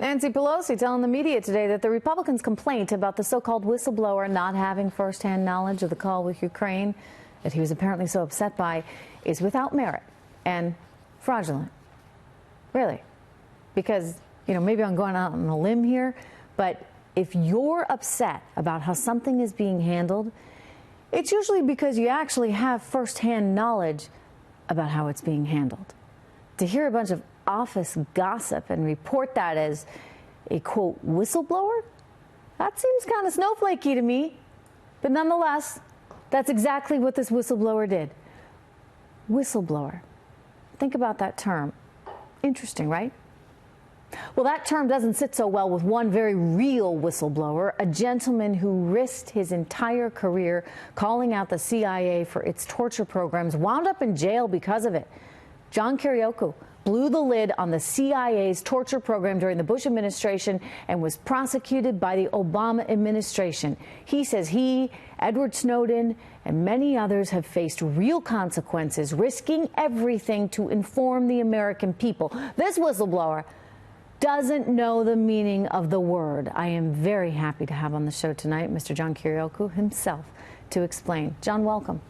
Nancy Pelosi telling the media today that the Republicans' complaint about the so-called whistleblower not having firsthand knowledge of the call with Ukraine that he was apparently so upset by is without merit and fraudulent. Really. Because, you know, maybe I'm going out on a limb here, but if you're upset about how something is being handled, it's usually because you actually have firsthand knowledge about how it's being handled. To hear a bunch of office gossip and report that as a, quote, whistleblower, that seems kind of snowflakey to me. But nonetheless, that's exactly what this whistleblower did. Whistleblower. Think about that term. Interesting, right? Well, that term doesn't sit so well with one very real whistleblower, a gentleman who risked his entire career calling out the CIA for its torture programs, wound up in jail because of it. John Kiriakou blew the lid on the CIA's torture program during the Bush administration and was prosecuted by the Obama administration. He says he, Edward Snowden, and many others have faced real consequences, risking everything to inform the American people. This whistleblower doesn't know the meaning of the word. I am very happy to have on the show tonight Mr. John Kiriakou himself to explain. John, welcome.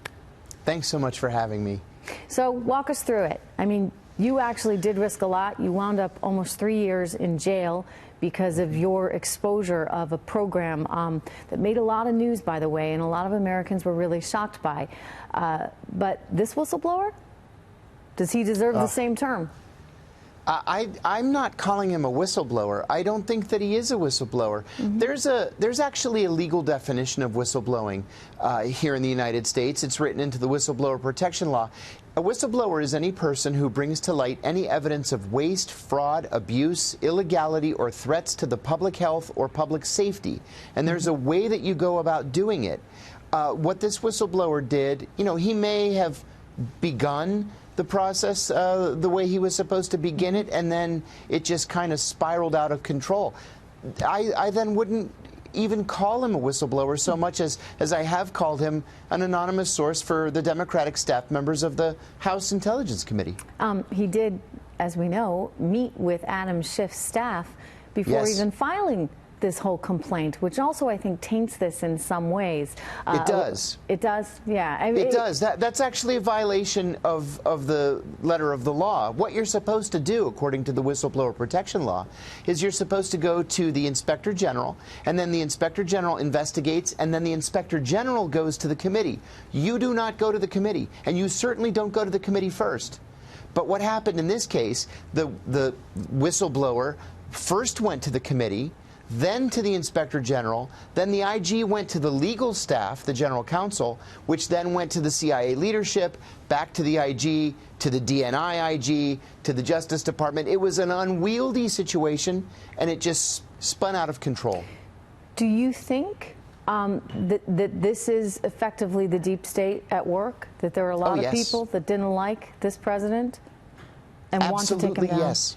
Thanks so much for having me. So walk us through it. I mean, you actually did risk a lot. You wound up almost 3 years in jail because of your exposure of a program that made a lot of news, by the way, and a lot of Americans were really shocked by. But this whistleblower, does he deserve the same term? I'm not calling him a whistleblower. I don't think that he is a whistleblower. There's actually a legal definition of whistleblowing here in the United States. It's written into the whistleblower protection law. A whistleblower is any person who brings to light any evidence of waste, fraud, abuse, illegality, or threats to the public health or public safety. And there's a way that you go about doing it. What this whistleblower did, you know, he may have begun the process the way he was supposed to begin it, and then it just kind of spiraled out of control. I then wouldn't even call him a whistleblower so much as I have called him an anonymous source for the Democratic staff members of the House Intelligence Committee. He did, as we know, meet with Adam Schiff's staff before even filing this whole complaint, which also I think taints this in some ways. It does. It does, yeah. It does. That's actually a violation of the letter of the law. What you're supposed to do, according to the whistleblower protection law, is you're supposed to go to the Inspector General, and then the Inspector General investigates, and then the Inspector General goes to the committee. You do not go to the committee, and you certainly don't go to the committee first. But what happened in this case, the whistleblower first went to the committee, then to the Inspector General, then the IG went to the legal staff, the General Counsel, which then went to the CIA leadership, back to the IG, to the DNI IG, to the Justice Department. It was an unwieldy situation, and it just spun out of control. Do you think that this is effectively the deep state at work? That there are a lot of people that didn't like this president and want to take him down? Yes.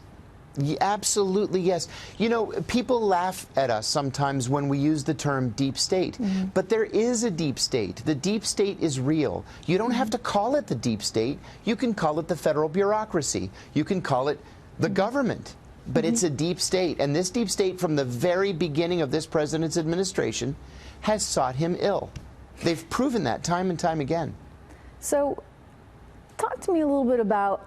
Absolutely, yes. You know, people laugh at us sometimes when we use the term deep state, but there is a deep state. The deep state is real. You don't have to call it the deep state. You can call it the federal bureaucracy. You can call it the government, but it's a deep state. And this deep state, from the very beginning of this president's administration, has sought him ill. They've proven that time and time again. So talk to me a little bit about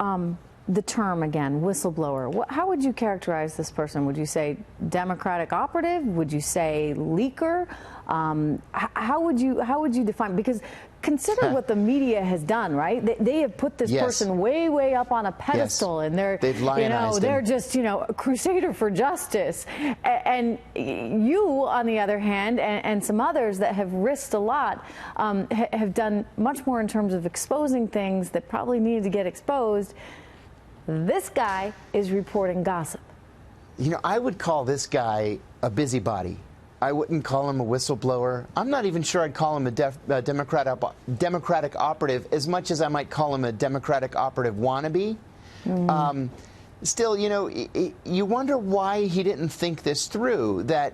the term again, whistleblower. How would you characterize this person? Would you say Democratic operative? Would you say leaker? How would you define? Because consider what the media has done, right? They have put this person way up on a pedestal, and they've lionized they're just a crusader for justice. And you, on the other hand, and some others that have risked a lot, have done much more in terms of exposing things that probably needed to get exposed. This guy is reporting gossip. You know, I would call this guy a busybody. I wouldn't call him a whistleblower. I'm not even sure I'd call him a Democratic operative as much as I might call him a Democratic operative wannabe. Still, you know, you wonder why he didn't think this through, that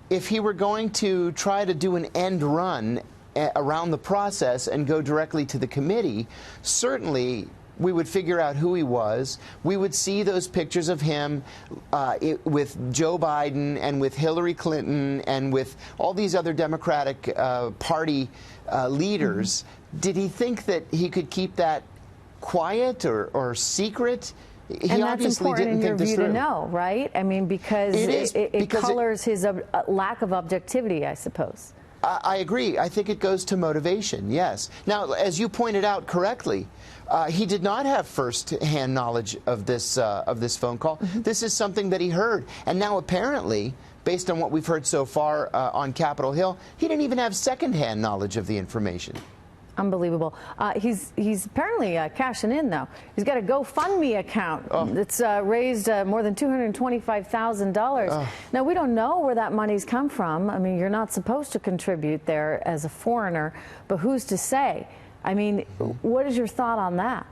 if he were going to try to do an end run around the process and go directly to the committee, certainly We would figure out who he was. We would see those pictures of him with Joe Biden and with Hillary Clinton and with all these other Democratic Party leaders. Did he think that he could keep that quiet or secret? And that's important in your view to know, right? I mean, because it colors his lack of objectivity, I suppose. I agree. I think it goes to motivation, yes. Now, as you pointed out correctly, he did not have first-hand knowledge of this phone call. This is something that he heard. And now, apparently, based on what we've heard so far on Capitol Hill, he didn't even have second-hand knowledge of the information. Unbelievable. He's apparently cashing in, though. He's got a GoFundMe account that's raised more than $225,000. Now, we don't know where that money's come from. I mean, you're not supposed to contribute there as a foreigner, but who's to say? I mean, what is your thought on that?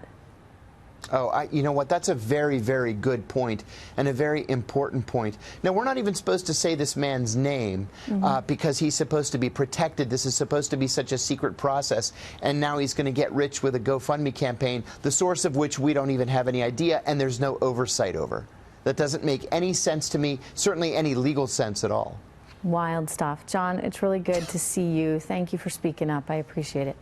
Oh, you know what? That's a very, very good point and a very important point. Now, we're not even supposed to say this man's name because he's supposed to be protected. This is supposed to be such a secret process. And now he's going to get rich with a GoFundMe campaign, the source of which we don't even have any idea, and there's no oversight over. That doesn't make any sense to me, certainly any legal sense at all. Wild stuff. John, it's really good to see you. Thank you for speaking up. I appreciate it.